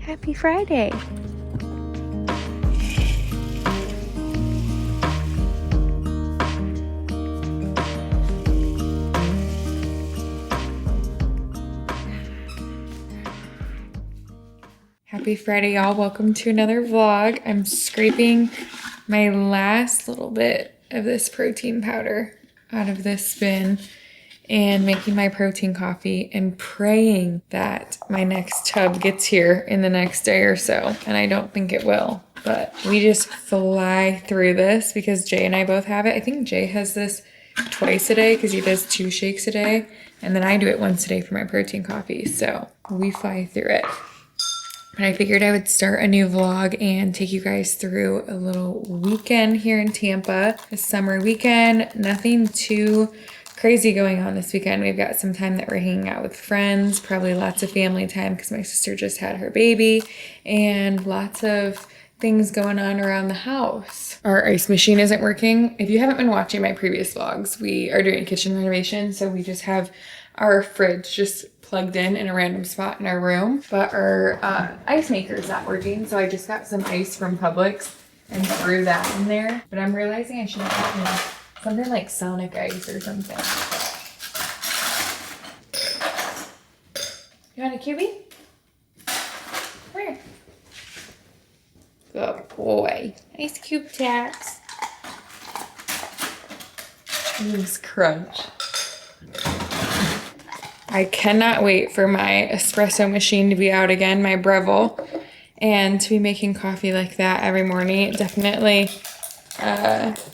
Happy Friday. Happy Friday, y'all. Welcome to another vlog. I'm scraping my last little bit of this protein powder out of this bin and making my protein coffee and praying that my next tub gets here in the next day or so. And I don't think it will, but we just fly through this because Jay and I both have it. I think Jay has this twice a day because he does 2 shakes a day. And then I do it once a day for my protein coffee. So we fly through it. But I figured I would start a new vlog and take you guys through a little weekend here in Tampa. A summer weekend, nothing too crazy going on this weekend. We've got some time that we're hanging out with friends, probably lots of family time because my sister just had her baby, and lots of things going on around the house. Our ice machine isn't working. If you haven't been watching my previous vlogs, we are doing a kitchen renovation, so we just have our fridge just plugged in a random spot in our room, but our ice maker is not working, so I just got some ice from Publix and threw that in there. But I'm realizing I should have gotten something like Sonic ice or something. You want a cubie? Where? Good boy. Nice cube tats. These crunch. I cannot wait for my espresso machine to be out again, my Breville, and to be making coffee like that every morning. It definitely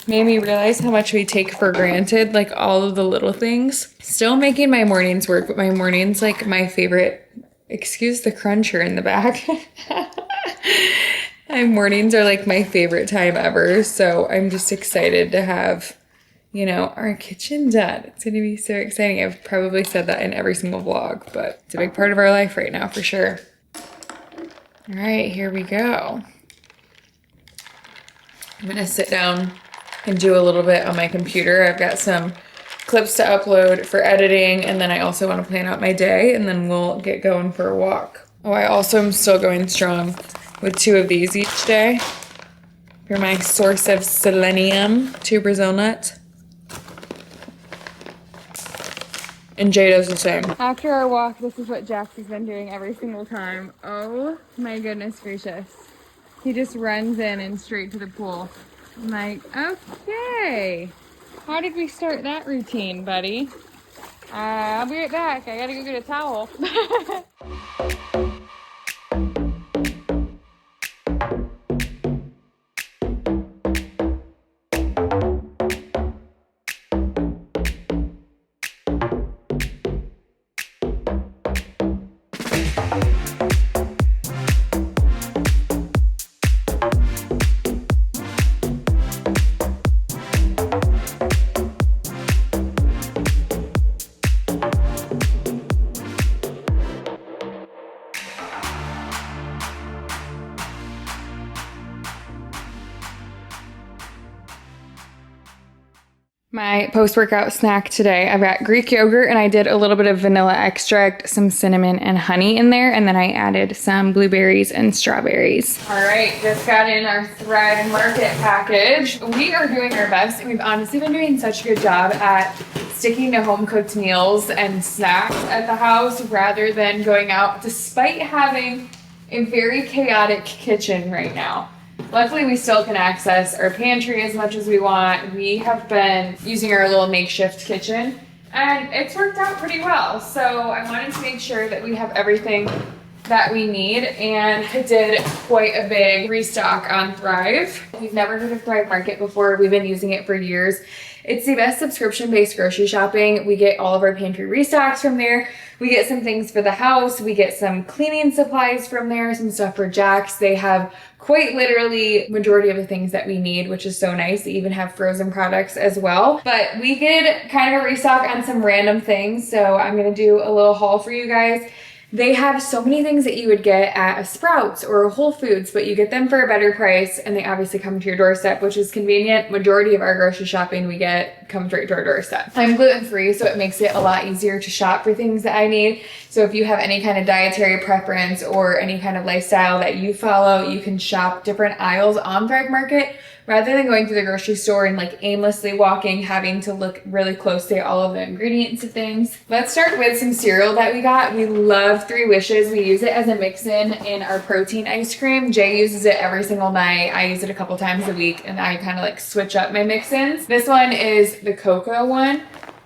made me realize how much we take for granted, like all of the little things. Still making my mornings work, but my mornings, like my favorite, excuse the cruncher in the back. My mornings are like my favorite time ever, so I'm just excited to have, you know, our kitchen done. It's gonna be so exciting. I've probably said that in every single vlog, but it's a big part of our life right now for sure. All right, here we go. I'm gonna sit down and do a little bit on my computer. I've got some clips to upload for editing, and then I also wanna plan out my day, and then we'll get going for a walk. Oh, I also am still going strong with 2 of these each day. They're my source of selenium, 2 Brazil nuts. And Jay does the same. After our walk, this is what Jax has been doing every single time. Oh my goodness gracious. He just runs in and straight to the pool. I'm like, okay. How did we start that routine, buddy? I'll be right back. I gotta go get a towel. My post-workout snack today, I've got Greek yogurt, and I did a little bit of vanilla extract, some cinnamon and honey in there, and then I added some blueberries and strawberries. All right, just got in our Thrive Market package. We are doing our best, and we've honestly been doing such a good job at sticking to home-cooked meals and snacks at the house rather than going out, despite having a very chaotic kitchen right now. Luckily, we still can access our pantry as much as we want. We have been using our little makeshift kitchen, and it's worked out pretty well. So I wanted to make sure that we have everything that we need, and I did quite a big restock on Thrive. If you've never heard of Thrive Market before, we've been using it for years. It's the best subscription-based grocery shopping. We get all of our pantry restocks from there. We get some things for the house. We get some cleaning supplies from there, some stuff for Jax. They have quite literally majority of the things that we need, which is so nice. They even have frozen products as well. But we did kind of a restock on some random things, so I'm gonna do a little haul for you guys. They have so many things that you would get at a Sprouts or a Whole Foods, but you get them for a better price, and they obviously come to your doorstep, which is convenient. Majority of our grocery shopping we get comes right to our doorstep. I'm gluten-free, so it makes it a lot easier to shop for things that I need. So if you have any kind of dietary preference or any kind of lifestyle that you follow, you can shop different aisles on Thrive Market rather than going to the grocery store and like aimlessly walking, having to look really closely at all of the ingredients of things. Let's start with some cereal that we got. We love Three Wishes. We use it as a mix-in in our protein ice cream. Jay uses it every single night. I use it a couple times a week, and I kind of like switch up my mix-ins. This one is the cocoa one.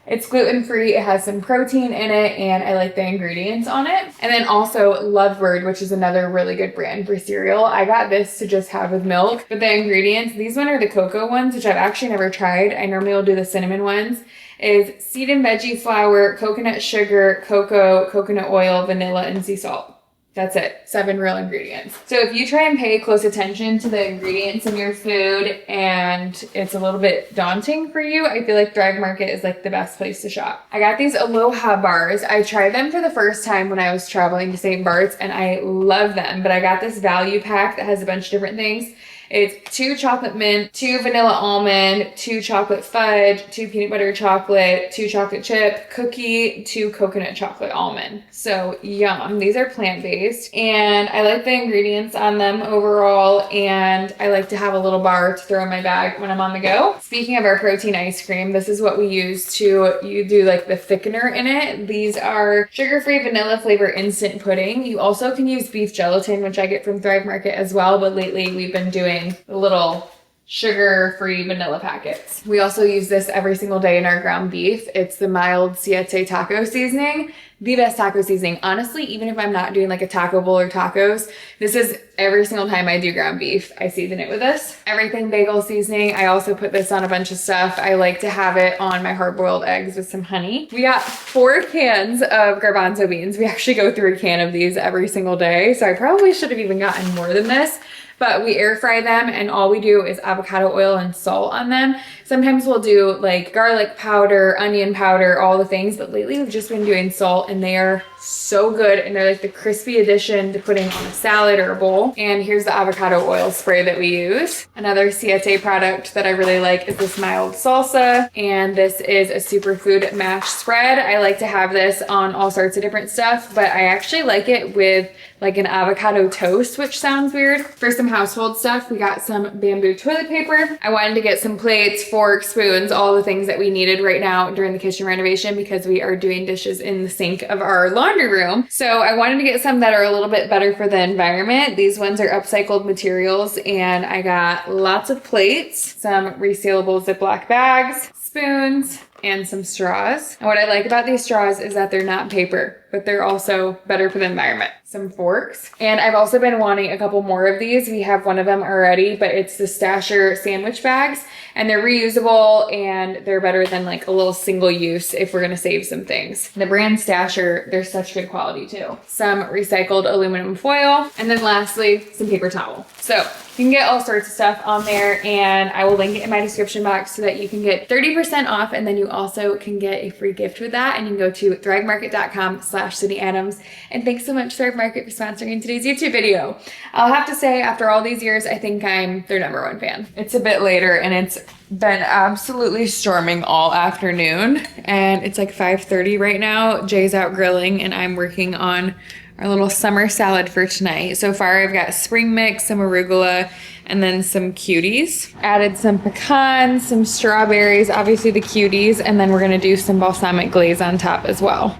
It's gluten-free, it has some protein in it, and I like the ingredients on it. And then also Lovebird, which is another really good brand for cereal. I got this to just have with milk, but the ingredients, these one are the cocoa ones, which I've actually never tried. I normally will do the cinnamon ones. Is seed and veggie flour, coconut sugar, cocoa, coconut oil, vanilla, and sea salt. That's it. 7 real ingredients. So if you try and pay close attention to the ingredients in your food and it's a little bit daunting for you, I feel like Thrive Market is like the best place to shop. I got these Aloha bars. I tried them for the first time when I was traveling to St. Bart's and I love them, but I got this value pack that has a bunch of different things. It's 2 chocolate mint, 2 vanilla almond, 2 chocolate fudge, 2 peanut butter chocolate, 2 chocolate chip, cookie, 2 coconut chocolate almond. So yum. These are plant-based and I like the ingredients on them overall, and I like to have a little bar to throw in my bag when I'm on the go. Speaking of our protein ice cream, this is what we use to, you do like the thickener in it. These are sugar-free vanilla flavor instant pudding. You also can use beef gelatin, which I get from Thrive Market as well, but lately we've been doing the little sugar-free vanilla packets. We also use this every single day in our ground beef. It's the mild Siete taco seasoning. The best taco seasoning. Honestly, even if I'm not doing like a taco bowl or tacos, this is every single time I do ground beef, I season it with this. Everything bagel seasoning. I also put this on a bunch of stuff. I like to have it on my hard-boiled eggs with some honey. We got 4 cans of garbanzo beans. We actually go through a can of these every single day, so I probably should have even gotten more than this. But we air fry them and all we do is avocado oil and salt on them. Sometimes we'll do like garlic powder, onion powder, all the things, but lately we've just been doing salt and they are so good and they're like the crispy addition to putting on a salad or a bowl. And here's the avocado oil spray that we use. Another Siete product that I really like is this mild salsa, and this is a superfood mash spread. I like to have this on all sorts of different stuff, but I actually like it with like an avocado toast, which sounds weird. For some household stuff, we got some bamboo toilet paper. I wanted to get some plates, forks, spoons, all the things that we needed right now during the kitchen renovation because we are doing dishes in the sink of our laundry room. So I wanted to get some that are a little bit better for the environment. These ones are upcycled materials, and I got lots of plates, some resealable Ziploc bags, spoons, and some straws. And what I like about these straws is that they're not paper, but they're also better for the environment. Some forks. And I've also been wanting a couple more of these. We have one of them already, but it's the Stasher sandwich bags, and they're reusable and they're better than like a little single use if we're gonna save some things. The brand Stasher, they're such good quality too. Some recycled aluminum foil, and then lastly, some paper towel. So you can get all sorts of stuff on there, and I will link it in my description box so that you can get 30% off, and then you also can get a free gift with that, and you can go to thrivemarket.com/CindyAdams. And thanks so much, Thrive Market, for sponsoring today's YouTube video. I'll have to say, after all these years, I think I'm their #1 fan. It's a bit later, and it's been absolutely storming all afternoon, and it's like 5:30 right now. Jay's out grilling, and I'm working on our little summer salad for tonight. So far, I've got spring mix, some arugula, and then some cuties. Added some pecans, some strawberries, obviously the cuties, and then we're gonna do some balsamic glaze on top as well.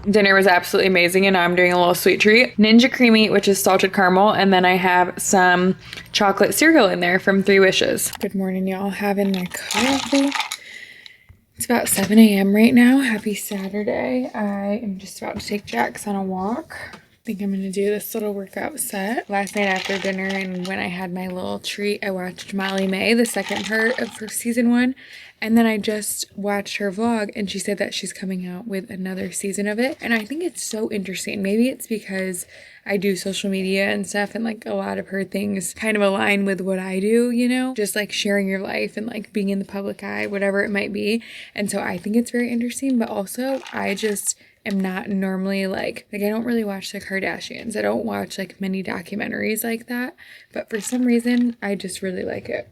Dinner was absolutely amazing, and now I'm doing a little sweet treat. Ninja Creamy, which is salted caramel, and then I have some chocolate cereal in there from Three Wishes. Good morning, y'all. Having my coffee. It's about 7 a.m. right now. Happy Saturday. I am just about to take Jax on a walk. I think I'm gonna do this little workout set. Last night after dinner and when I had my little treat, I watched Molly May, the second part of her season 1. And then I just watched her vlog, and she said that she's coming out with another season of it. And I think it's so interesting. Maybe it's because I do social media and stuff, and like a lot of her things kind of align with what I do, you know, just like sharing your life and like being in the public eye, whatever it might be. And so I think it's very interesting, but also I just am not normally like I don't really watch the Kardashians. I don't watch like many documentaries like that, but for some reason I just really like it.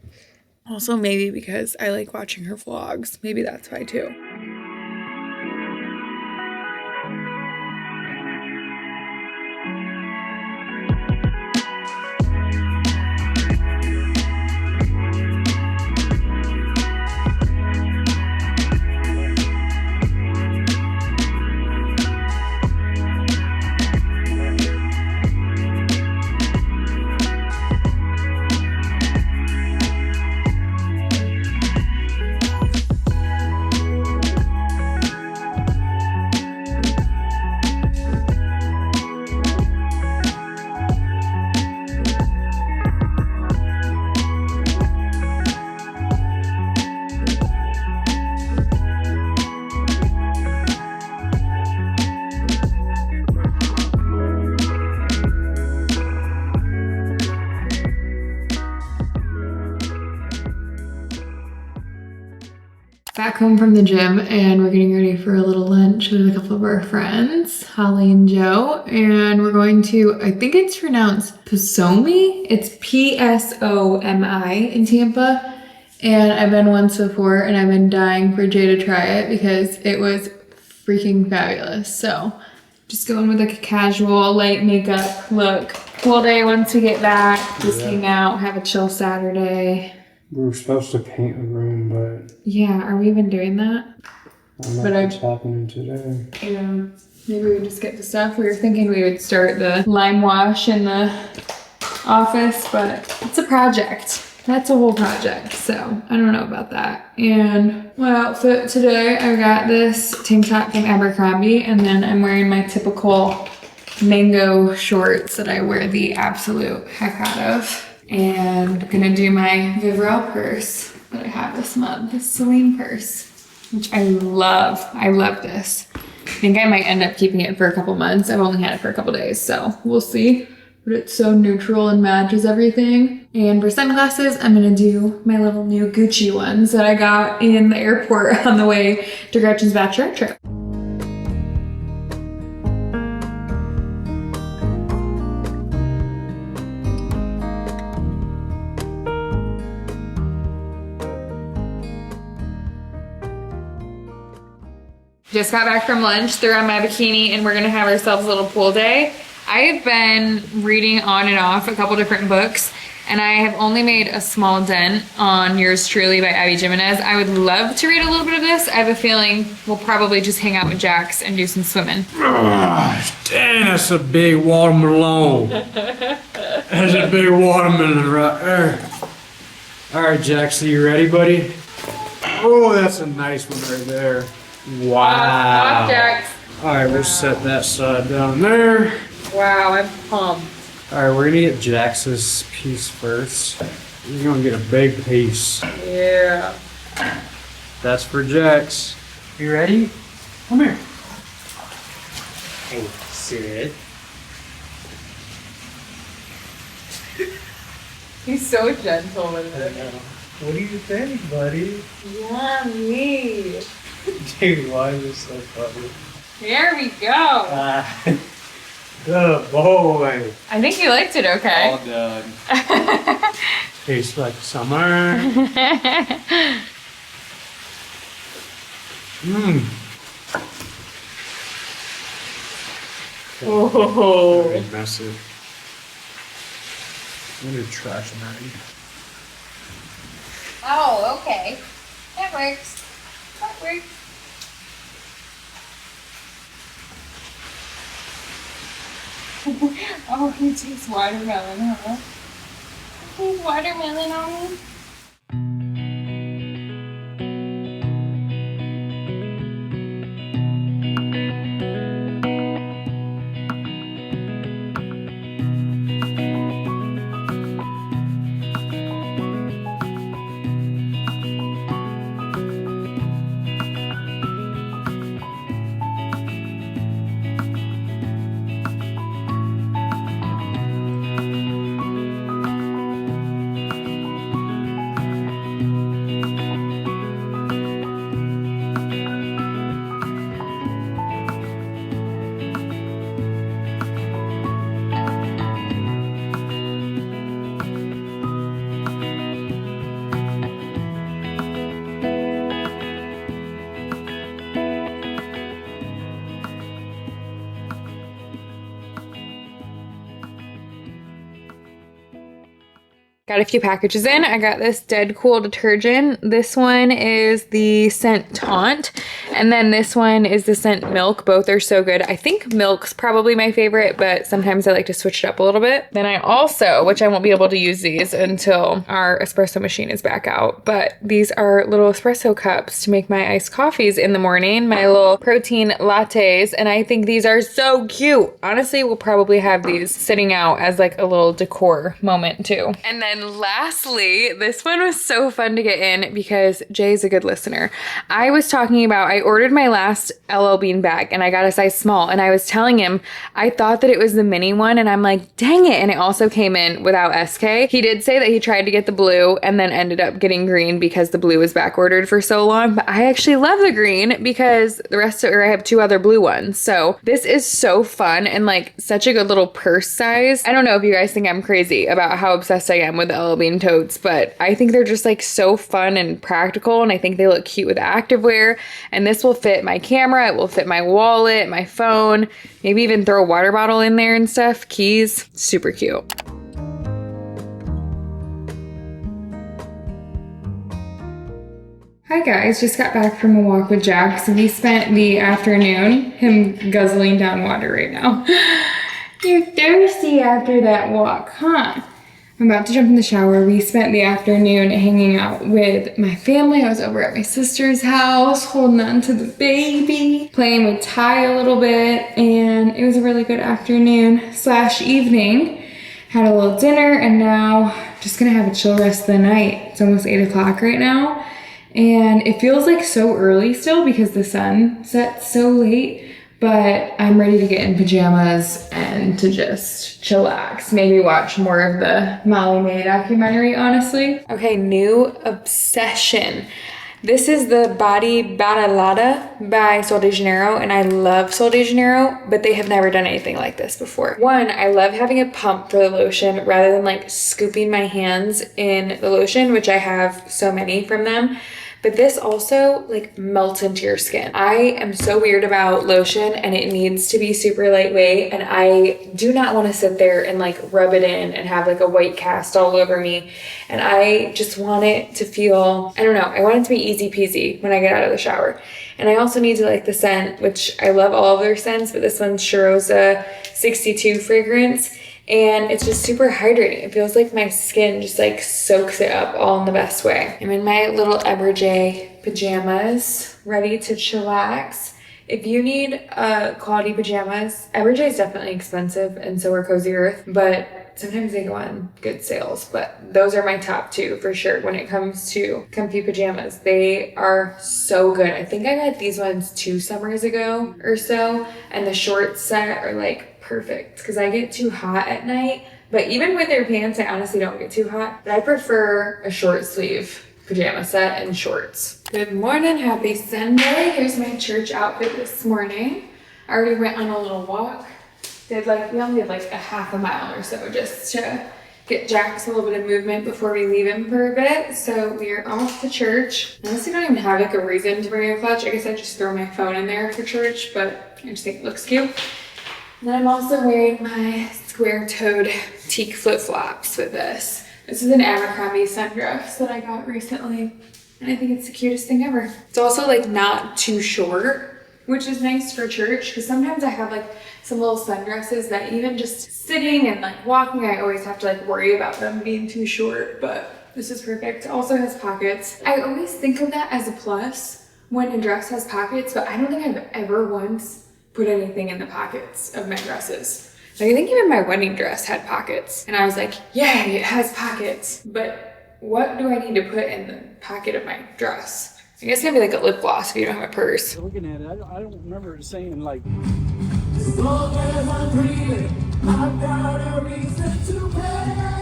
Also maybe because I like watching her vlogs. Maybe that's why too. Back home from the gym and we're getting ready for a little lunch with a couple of our friends, Holly and Joe, and we're going to, I think it's pronounced Psomi. It's P-S-O-M-I in Tampa, and I've been once before and I've been dying for Jay to try it because it was freaking fabulous. So just going with like a casual light makeup look. Full day once we get back, just hang out, have a chill Saturday. We were supposed to paint the room, but yeah, are we even doing that? I don't know what's happening today. Yeah, maybe we just get the stuff. We were thinking we would start the lime wash in the office, but it's a project. That's a whole project, so I don't know about that. And my outfit today, I got this tank top from Abercrombie, and then I'm wearing my typical mango shorts that I wear the absolute heck out of. And gonna do my Vivrel purse that I have this month, this Celine purse, which I love. I love this. I think I might end up keeping it for a couple months. I've only had it for a couple days, so we'll see. But it's so neutral and matches everything. And for sunglasses, I'm gonna do my little new Gucci ones that I got in the airport on the way to Gretchen's bachelorette trip. Just got back from lunch, threw on my bikini, and we're gonna have ourselves a little pool day. I've been reading on and off a couple different books, and I have only made a small dent on Yours Truly by Abby Jimenez. I would love to read a little bit of this. I have a feeling we'll probably just hang out with Jax and do some swimming. Dang, that's a big watermelon. That's a big watermelon right there. All right, Jax, are you ready, buddy? Oh, that's a nice one right there. Wow. Off, Jax. All right, we'll set that side down there. Wow, I'm pumped. All right, we're gonna get Jax's piece first. He's gonna get a big piece. Yeah. That's for Jax. You ready? Come here. Hey, sit. He's so gentle with it. What do you think, buddy? Yummy. Dude, why is this so funny? Here we go. Good boy. I think you liked it okay. All done. Tastes like summer. Mmm. Oh. Very messy. I'm gonna trash bag. Oh, okay. That works. That works. Oh, he tastes watermelon, huh? He's watermelon on me. Got a few packages in. I got this Dead Cool detergent. This one is the scent Taunt, and then this one is the scent Milk. Both are so good. I think Milk's probably my favorite, but sometimes I like to switch it up a little bit. Then I also, which I won't be able to use these until our espresso machine is back out, but these are little espresso cups to make my iced coffees in the morning, my little protein lattes, and I think these are so cute. Honestly, we'll probably have these sitting out as like a little decor moment too. And then lastly, this one was so fun to get in because Jay's a good listener. I was talking about, I ordered my last LL Bean bag and I got a size small, and I was telling him I thought that it was the mini one, and I'm like, dang it. And it also came in without SK. He did say that he tried to get the blue and then ended up getting green because the blue was back ordered for so long, but I actually love the green because the rest of, or I have 2 other blue ones. So this is so fun and like such a good little purse size. I don't know if you guys think I'm crazy about how obsessed I am with the LL Bean totes, but I think they're just like so fun and practical, and I think they look cute with activewear, and this will fit my camera, it will fit my wallet, my phone, maybe even throw a water bottle in there and stuff, keys. Super cute. Hi guys, just got back from a walk with Jax. We spent the afternoon, him guzzling down water right now. You're thirsty after that walk, huh? I'm about to jump in the shower. We spent the afternoon hanging out with my family. I was over at my sister's house, holding on to the baby, playing with Ty a little bit, and it was a really good afternoon / evening. Had a little dinner, and now just gonna have a chill rest of the night. It's almost 8 o'clock right now, and it feels like so early still because the sun sets so late. But I'm ready to get in pajamas and to just chillax. Maybe watch more of the Molly May documentary, honestly. Okay, new obsession. This is the Body Battalada by Sol de Janeiro, and I love Sol de Janeiro, but they have never done anything like this before. One, I love having a pump for the lotion rather than like scooping my hands in the lotion, which I have so many from them. But this also like melts into your skin. I am so weird about lotion, and it needs to be super lightweight, and I do not want to sit there and like rub it in and have like a white cast all over me. And I just want it to feel, I don't know, I want it to be easy peasy when I get out of the shower. And I also need to like the scent, which I love all of their scents, but this one's Cheirosa 62 fragrance. And it's just super hydrating. It feels like my skin just like soaks it up all in the best way. I'm in my little Eberjey pajamas, ready to chillax. If you need quality pajamas, Eberjey is definitely expensive, and so are Cozy Earth, but sometimes they go on good sales. But those are my top 2 for sure when it comes to comfy pajamas. They are so good. I think I got these ones 2 summers ago or so, and the short set are like perfect because I get too hot at night. But even with their pants, I honestly don't get too hot, but I prefer a short sleeve pajama set and shorts. Good morning, happy Sunday. Here's my church outfit this morning. I already went on a little walk. We only did like a half a mile or so just to get Jax a little bit of movement before we leave him for a bit. So we are off to church. I honestly don't even have like a reason to bring a clutch. I guess I just throw my phone in there for church, but I just think it looks cute. And then I'm also wearing my square-toed teak flip-flops with this. This is an Abercrombie sundress that I got recently, and I think it's the cutest thing ever. It's also like not too short, which is nice for church, because sometimes I have like some little sundresses that even just sitting and like walking, I always have to like worry about them being too short, but this is perfect. It also has pockets. I always think of that as a plus when a dress has pockets, but I don't think I've ever once put anything in the pockets of my dresses. Like I think even my wedding dress had pockets, and I was like, yay, it has pockets. But what do I need to put in the pocket of my dress? I guess maybe like a lip gloss if you don't have a purse. Looking at it, I don't remember saying like, As long as I'm breathing, I've got a reason to pay.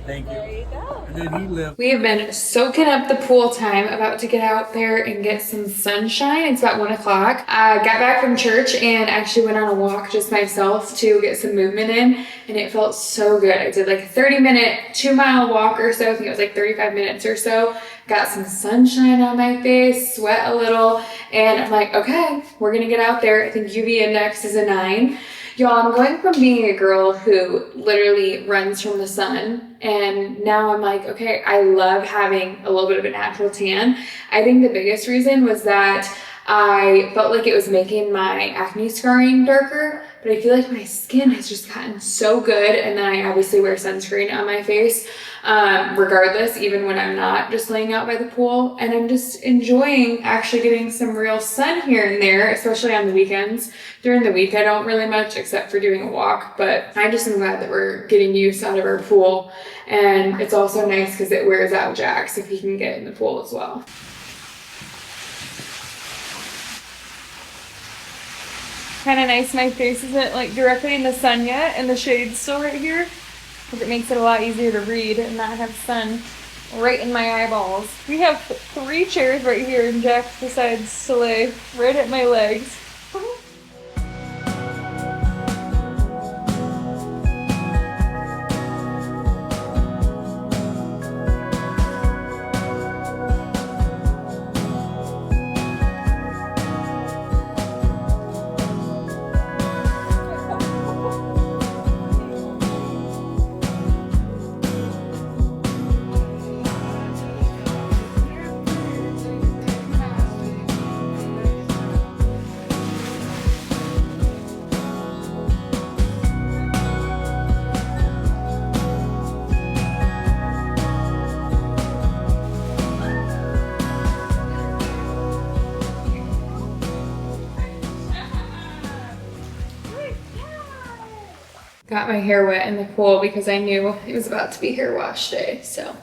thank you. There you go. And then he left. We have been soaking up the pool time, about to get out there and get some sunshine. It's about 1 o'clock. I got back from church and actually went on a walk just myself to get some movement in, and it felt so good. I did like a 30-minute, 2-mile walk or so. I think it was like 35 minutes or so. Got some sunshine on my face, sweat a little, and I'm like, okay, we're gonna get out there. I think UV index is a 9. Y'all, I'm going from being a girl who literally runs from the sun, and now I'm like, okay, I love having a little bit of a natural tan. I think the biggest reason was that I felt like it was making my acne scarring darker, but I feel like my skin has just gotten so good, and then I obviously wear sunscreen on my face, regardless, even when I'm not just laying out by the pool, and I'm just enjoying actually getting some real sun here and there, especially on the weekends. During the week, I don't really much except for doing a walk, but I just am glad that we're getting use out of our pool, and it's also nice because it wears out Jax if he can get in the pool as well. Kind of nice my face isn't like directly in the sun yet, and the shade's still right here, because it makes it a lot easier to read and not have sun right in my eyeballs. We have 3 chairs right here, and Jax decides to lay right at my legs. Got my hair wet in the pool because I knew it was about to be hair wash day. So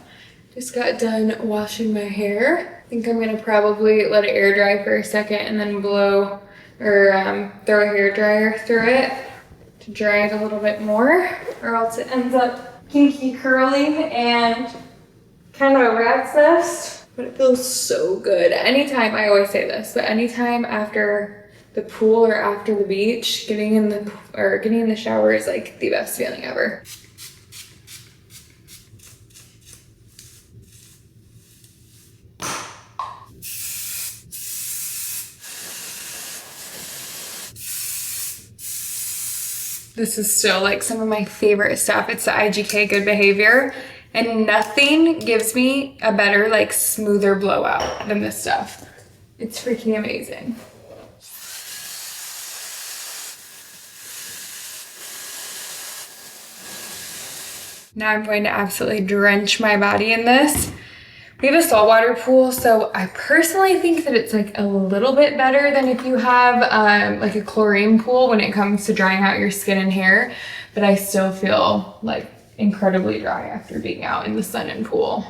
just got done washing my hair. I think I'm gonna probably let it air dry for a second and then blow or throw a hair dryer through it to dry it a little bit more, or else it ends up kinky curly and kind of a rat's nest. But it feels so good. Anytime, I always say this, but anytime after the pool or after the beach, getting in the shower is like the best feeling ever. This is still like some of my favorite stuff. It's the IGK Good Behavior, and nothing gives me a better, like, smoother blowout than this stuff. It's freaking amazing. Now I'm going to absolutely drench my body in this. We have a saltwater pool, so I personally think that it's like a little bit better than if you have like a chlorine pool when it comes to drying out your skin and hair, but I still feel like incredibly dry after being out in the sun and pool.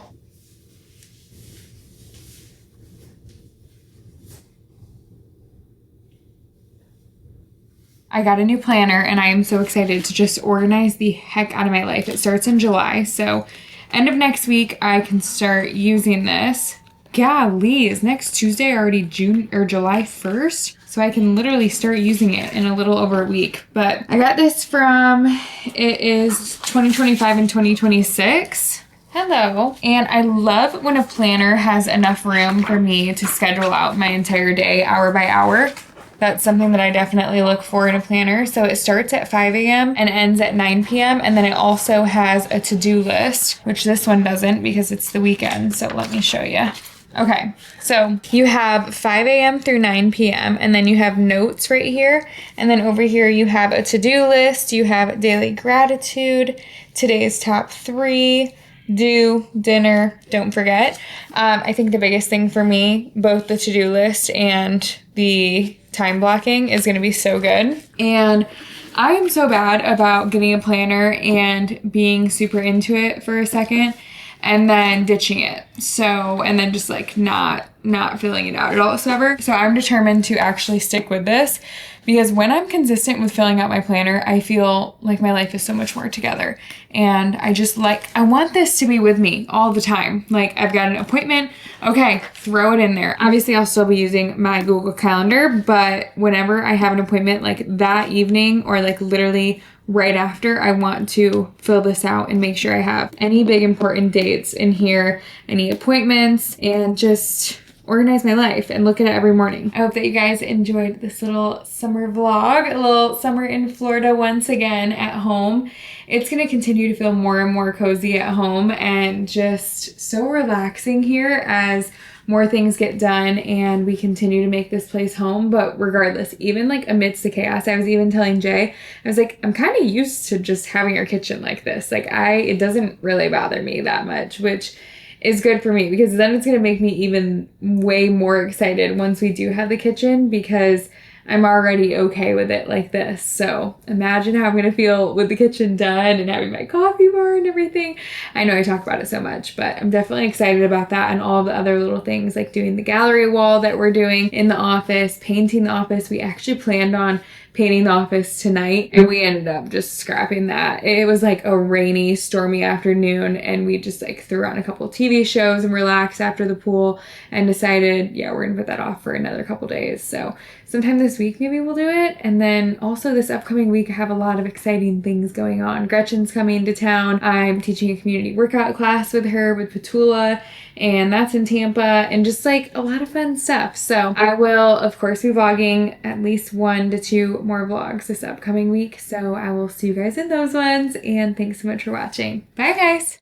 I got a new planner and I am so excited to just organize the heck out of my life. It starts in July, so end of next week I can start using this. Golly, is next Tuesday already July 1st? So I can literally start using it in a little over a week. But I got this from, it is 2025 and 2026. Hello. And I love when a planner has enough room for me to schedule out my entire day, hour by hour. That's something that I definitely look for in a planner. So it starts at 5 a.m. and ends at 9 p.m. And then it also has a to-do list, which this one doesn't because it's the weekend. So let me show you. Okay, so you have 5 a.m. through 9 p.m. and then you have notes right here. And then over here you have a to-do list. You have daily gratitude, today's top 3, do, dinner, don't forget. I think the biggest thing for me, both the to-do list and the time blocking is going to be so good. And I am so bad about getting a planner and being super into it for a second and then ditching it. So, and then just like not filling it out at all whatsoever. So I'm determined to actually stick with this because when I'm consistent with filling out my planner, I feel like my life is so much more together. And I want this to be with me all the time. Like, I've got an appointment, okay, throw it in there. Obviously, I'll still be using my Google Calendar, but whenever I have an appointment, like that evening or like literally right after, I want to fill this out and make sure I have any big important dates in here, any appointments, and just organize my life and look at it every morning. I hope that you guys enjoyed this little summer vlog, a little summer in Florida once again at home. It's going to continue to feel more and more cozy at home and just so relaxing here as more things get done and we continue to make this place home. But regardless, even like amidst the chaos, I was even telling Jay, I was like, I'm kind of used to just having our kitchen like this. Like it doesn't really bother me that much, which is good for me because then it's going to make me even way more excited once we do have the kitchen because I'm already okay with it like this. So imagine how I'm going to feel with the kitchen done and having my coffee bar and everything. I know I talk about it so much, but I'm definitely excited about that and all the other little things like doing the gallery wall that we're doing in the office, painting the office. We actually planned on painting the office tonight and we ended up just scrapping that. It was like a rainy, stormy afternoon and we just like threw on a couple TV shows and relaxed after the pool and decided, yeah, we're gonna put that off for another couple days. So sometime this week maybe we'll do it. And then also this upcoming week I have a lot of exciting things going on. Gretchen's coming to town. I'm teaching a community workout class with her with Petula, and that's in Tampa, and just like a lot of fun stuff. So I will of course be vlogging at least 1 to 2 more vlogs this upcoming week. So I will see you guys in those ones, and thanks so much for watching. Bye guys.